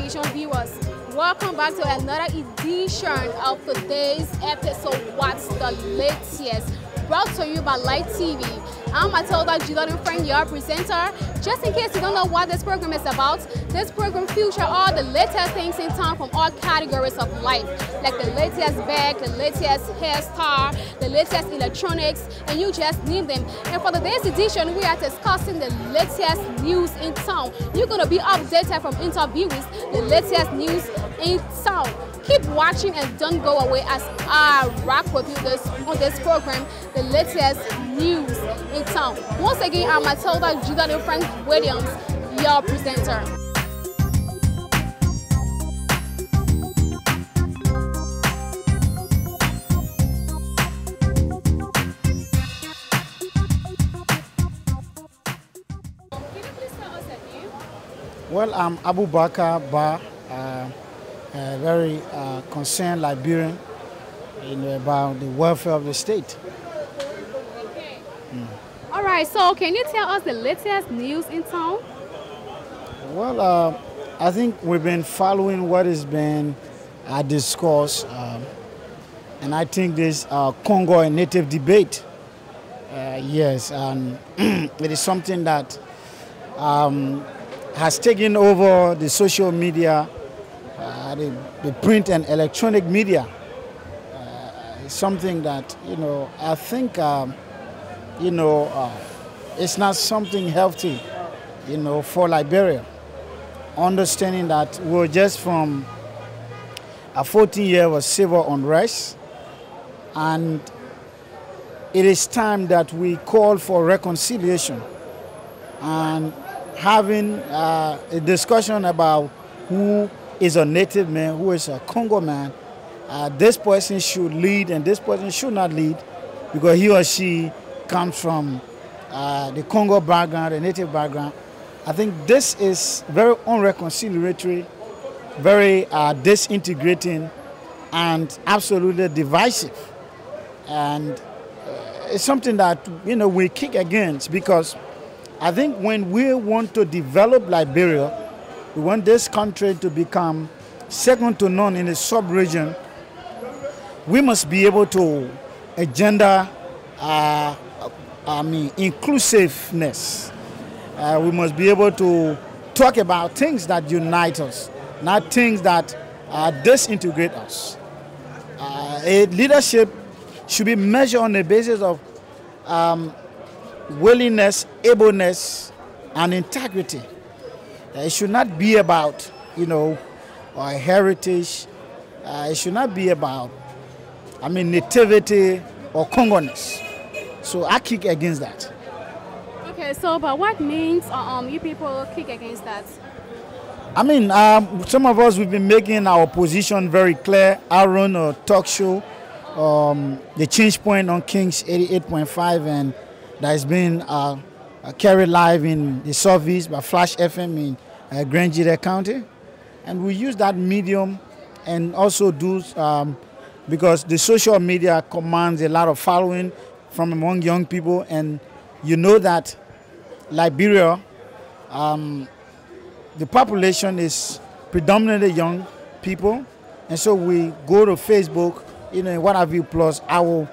Television viewers, welcome back to another edition of today's episode, What's the Latest? Brought to you by Light TV. I'm Matilda Friend, your presenter. Just in case you don't know what this program is about, this program features all the latest things in town from all categories of life, like the latest bag, the latest hairstyle, the latest electronics, and you just name them. And for today's edition, we are discussing the latest news in town. You're going to be updated from interviews, the latest news in town. Keep watching and don't go away as I rock with you on this program, the latest news in town. Once again, I'm Matilda Frank Williams, your presenter. Can you please tell us your name? Well, I'm Abu Bakar Ba. A very concerned Liberian about the welfare of the state. Okay. All right, so can you tell us the latest news in town? Well, I think we've been following what has been discussed, and I think this Congo and native debate, yes, it is something that has taken over the social media, the print and electronic media. It's something that, I think, it's not something healthy, for Liberia. Understanding that we're just from a 14 years of civil unrest, and it is time that we call for reconciliation and having a discussion about who is a native man, who is a Congo man. This person should lead and this person should not lead because he or she comes from the Congo background, the native background. I think this is very unreconciliatory, very disintegrating, and absolutely divisive. And it's something that, we kick against, because I think when we want to develop Liberia, we want this country to become second to none in the sub-region, we must be able to agenda inclusiveness. We must be able to talk about things that unite us, not things that disintegrate us. Leadership should be measured on the basis of willingness, ableness, and integrity. It should not be about, our heritage. It should not be about, nativity or Congoness. So I kick against that. Okay, so but what means you people kick against that? Some of us, we've been making our position very clear. I run a talk show, The Change Point on Kings 88.5, and that has been carried live in the service by Flash FM in Grand County. And we use that medium and also do, because the social media commands a lot of following from among young people, and you know that Liberia, the population is predominantly young people, and so we go to Facebook, what have you, plus our,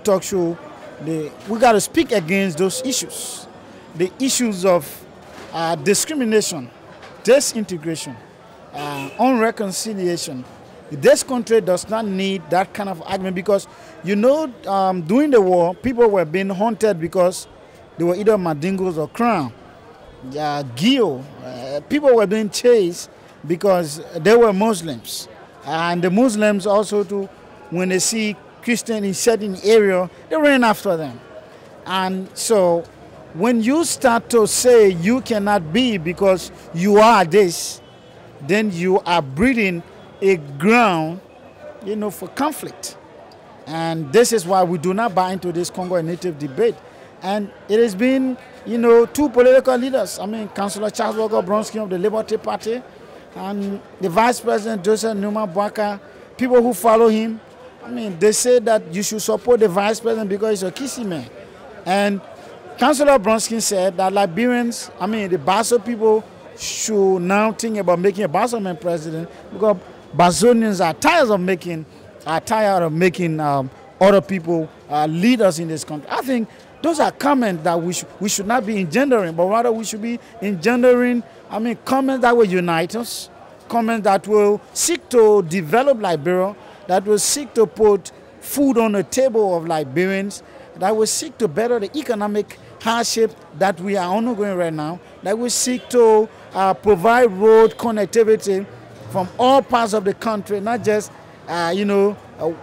talk show. We got to speak against those issues, the issues of discrimination, disintegration, unreconciliation. This country does not need that kind of argument, because, during the war, people were being hunted because they were either Mandingos or Crown, Gio. People were being chased because they were Muslims. And the Muslims also, too, when they see Christian in certain area, they ran after them. And so when you start to say you cannot be because you are this, then you are breeding a ground, for conflict. And this is why we do not buy into this Congo and native debate. And it has been, two political leaders. Councillor Charles Bronsky of the Liberty Party and the Vice President Joseph Nimba County, people who follow him. They say that you should support the Vice President because he's a kissy man. And Councillor Bronsky said that Liberians, the Basso people, should now think about making a Bosnian president, because Bosnians are tired of making other people lead us in this country. I think those are comments that we should not be engendering, but rather we should be engendering, comments that will unite us, comments that will seek to develop Liberia, that will seek to put food on the table of Liberians, that will seek to better the economic hardship that we are undergoing right now, that will seek to provide road connectivity from all parts of the country, not just a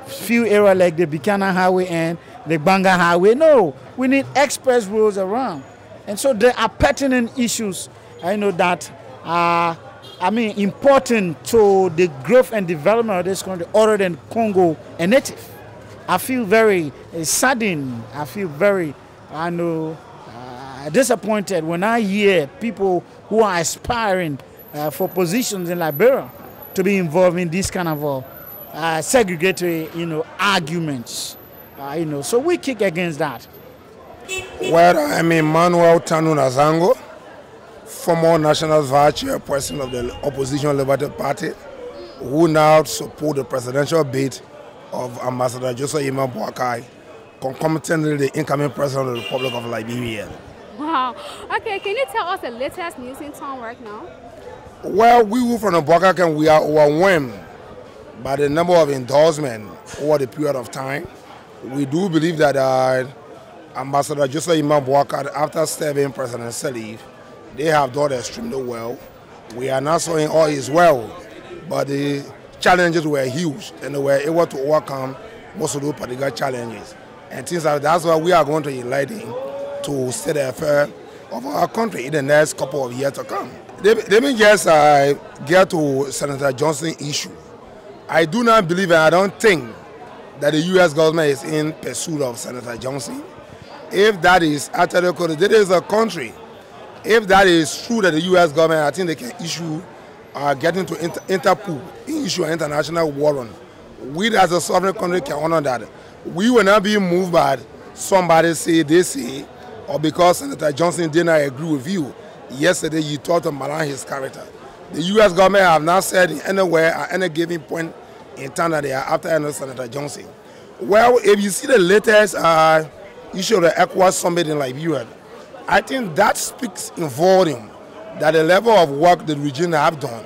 few areas like the Buchanan Highway and the Banga Highway. No, we need express roads around. And so there are pertinent issues that are important to the growth and development of this country other than Congo and Native. I feel very saddened. I feel very disappointed when I hear people who are aspiring for positions in Liberia to be involved in this kind of segregatory, arguments. So we kick against that. Well, I'm Emmanuel Tanu Nazango, former National Vice Chairperson of the Opposition Liberty Party, who now support the presidential bid of Ambassador Joseph Nimba County, concomitantly the incoming president of the Republic of Liberia. Wow. Okay, can you tell us the latest news in town right now? Well, we from the Boakai, we are overwhelmed by the number of endorsements over the period of time. We do believe that Ambassador Joseph Nimba County, after serving presidential leave, they have done extremely well. We are not saying all is well, but the challenges were huge and they were able to overcome most of those particular challenges. And things like that's why we are going to elect him to set the affair of our country in the next couple of years to come. Let me just get to Senator Johnson's issue. I do not believe and I don't think that the U.S. government is in pursuit of Senator Johnson. If that is actually correct, there is a country. If that is true that the U.S. government, I think they can issue, get into Interpol, issue an international warrant. We as a sovereign country can honor that. We will not be moved by somebody say, they say, or because Senator Johnson did not agree with you. Yesterday you thought to malign his character. The U.S. government have not said anywhere at any given point in time that they are after Senator Johnson. Well, if you see the latest issue of the ECOWAS summit in Liberia, I think that speaks in volume that the level of work the region have done,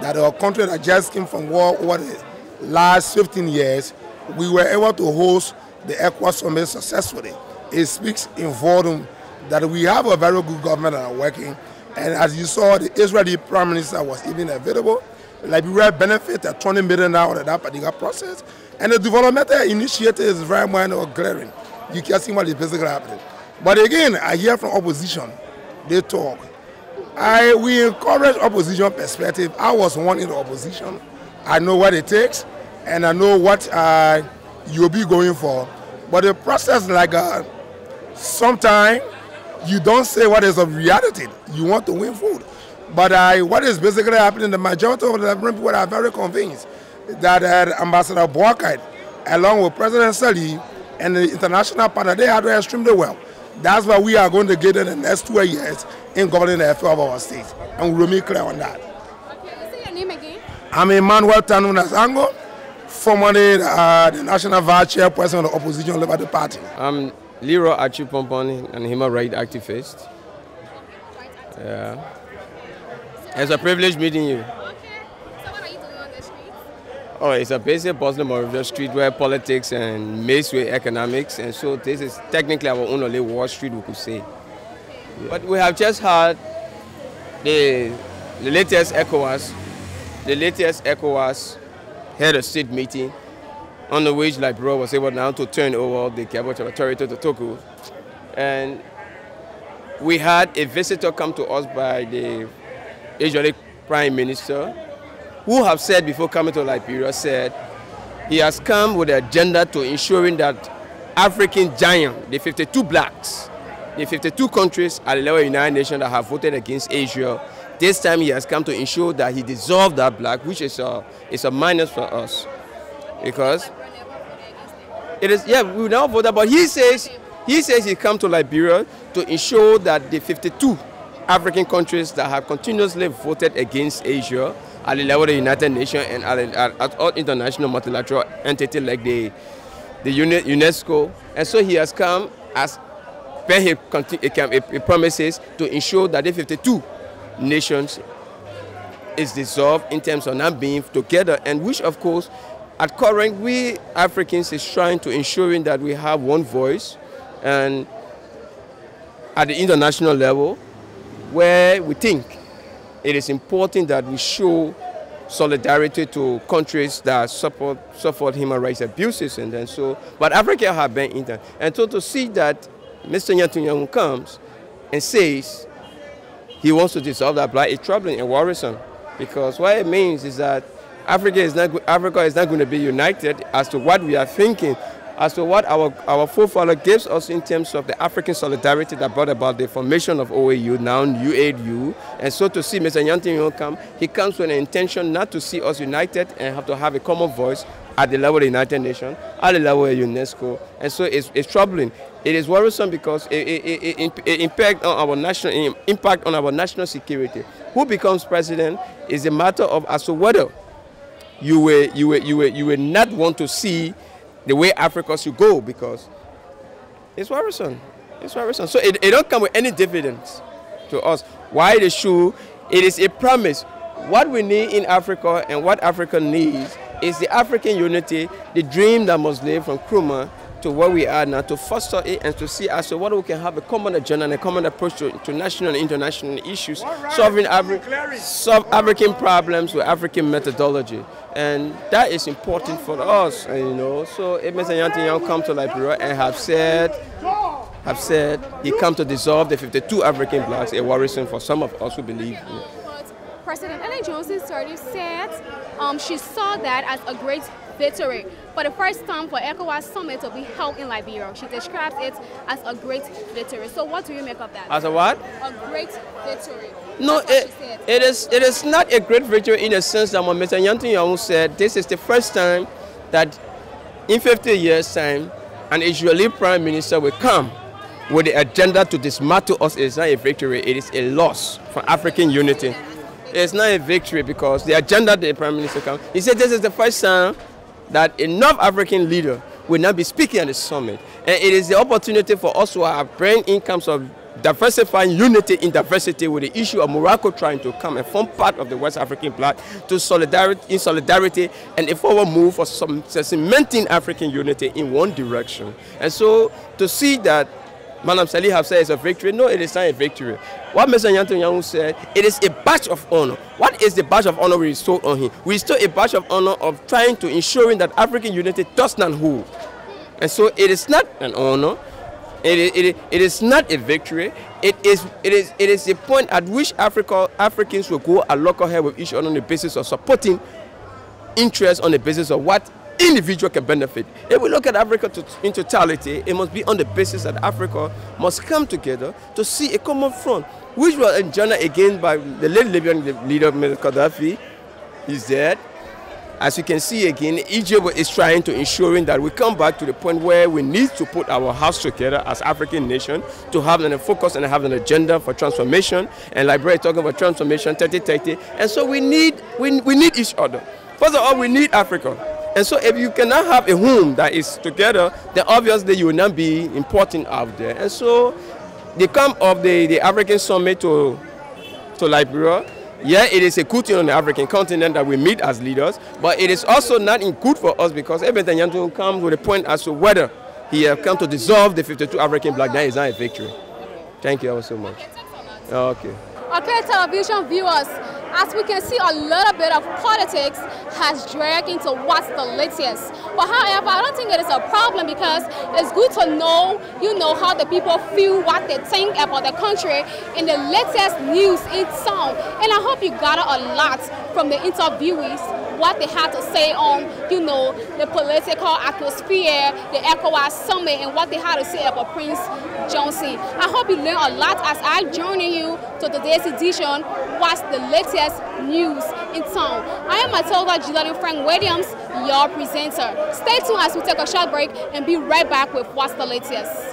that our country that just came from war over the last 15 years, we were able to host the ECOWAS summit successfully. It speaks in volume that we have a very good government that are working. And as you saw, the Israeli Prime Minister was even available. Liberia benefited $20 million out of that particular process. And the developmental initiative is very much glaring. You can see what is basically happening. But again, I hear from opposition, they talk. We encourage opposition perspective. I was one in the opposition. I know what it takes, and I know what you'll be going for. But the process, like sometimes you don't say what is a reality. You want to win food. But what is basically happening, the majority of the Liberian people are very convinced that Ambassador Boakai, along with President Sali and the international partner, they are doing extremely well. That's why we are going to get in the next 2 years in governing the affairs of our state. And we will be clear on that. Okay, say your name again. I'm Emmanuel Tanu Nazango, formerly the National Vice Chairperson of the Opposition Liberty Party. I'm Leroy Achipompon, an human rights activist. Yeah. It's a privilege meeting you. Okay. So what are you doing on the street? Oh, it's a basic Boston Monrovia street where politics and mixed with economics, and so this is technically our own only Wall Street, we could say. Yeah. But we have just had the latest ECOWAS. The latest ECOWAS had a state meeting on the which Liberia was able now to turn over the Cabo territory to Togo. And we had a visitor come to us by the Israeli Prime Minister, who have said before coming to Liberia, said he has come with an agenda to ensuring that African giant, the 52 blacks, the 52 countries at the level of the United Nations that have voted against Israel, this time he has come to ensure that he dissolved that black, which is a minus for us. Because it is, yeah, we now voted, but he says he come to Liberia to ensure that the 52 African countries that have continuously voted against Asia at the level of the United Nations and at all international multilateral entities like the UNESCO. And so he has come as per he promises to ensure that the 52 nations is dissolved in terms of not being together, and which of course at current we Africans is trying to ensuring that we have one voice and at the international level, where we think it is important that we show solidarity to countries that suffered human rights abuses, and then so. But Africa have been in that, and so to see that Mr. Netanyahu comes and says he wants to dissolve that bloc is troubling and worrisome, because what it means is that Africa is not going to be united as to what we are thinking, as to what our forefather gives us in terms of the African solidarity that brought about the formation of OAU, now UAU. And so to see Mr. Netanyahu come, he comes with an intention not to see us united and have to have a common voice at the level of the United Nations, at the level of UNESCO. And so it's troubling. It is worrisome because it impact on our national security. Who becomes president is a matter of as to whether you will not want to see the way Africa should go, because it's worrisome. It's worrisome. So it don't come with any dividends to us. Why it is true, it is a promise. What we need in Africa and what Africa needs is the African unity, the dream that must live from Nkrumah to where we are now, to foster it and to see as to what we can have a common agenda and a common approach to national and international issues, solving African problems with African methodology. And that is important for us, you know. So if Mr. Netanyahu come to Liberia and have said he come to dissolve the 52 African blocs, it worrisome for some of us who believe. President Ellen Johnson said she saw that as a great victory for the first time for ECOWAS summit to be held in Liberia. She describes it as a great victory. So what do you make of that? As a what? A great victory. No, it is not a great victory in the sense that when Mr. Netanyahu said this is the first time that in 50 years' time an Israeli prime minister will come with the agenda to dismantle us. It is not a victory, it is a loss for African unity. It's not a victory because the agenda the prime minister comes, he said this is the first time that enough African leader will not be speaking at the summit. And it is the opportunity for us to have brain incomes of diversifying unity in diversity, with the issue of Morocco trying to come and form part of the West African bloc to solidarity and a forward move for cementing African unity in one direction. And so to see that Madam Salih have said it's a victory. No, it is not a victory. What Mr. Netanyahu said, it is a badge of honor. What is the badge of honor we restore on him? We restore a badge of honor of trying to ensuring that African unity does not hold. And so it is not an honor. It is not a victory. It is a point at which Africans will go and lock head with each other on the basis of supporting interests, on the basis of what individual can benefit. If we look at Africa in totality, it must be on the basis that Africa must come together to see a common front, which was engendered again by the late Liberian leader, Mr. Gaddafi. He's dead. As you can see again, Egypt is trying to ensuring that we come back to the point where we need to put our house together as African nation to have a focus and have an agenda for transformation. And Liberia is talking about transformation 2030. And so we need each other. First of all, we need Africa. And so if you cannot have a home that is together, then obviously you will not be important out there. And so the come of the African summit to Liberia, yeah, it is a good thing on the African continent that we meet as leaders, but it is also not good for us because everything Netanyahu comes with a point as to whether he has come to dissolve the 52 African bloc. That is not a victory. Thank you all so much. Okay. Okay, television viewers, as we can see, a little bit of politics has dragged into what's the latest. But however, I don't think it is a problem because it's good to know, how the people feel, what they think about the country in the latest news in town. And I hope you gathered a lot from the interviewees, what they had to say on, the political atmosphere, the ECOWAS summit, and what they had to say about Prince Johnson. I hope you learned a lot as I joining you to today's edition, what's the latest news in town. I am Matilda Giladin Frank Williams, your presenter. Stay tuned as we take a short break and be right back with what's the latest.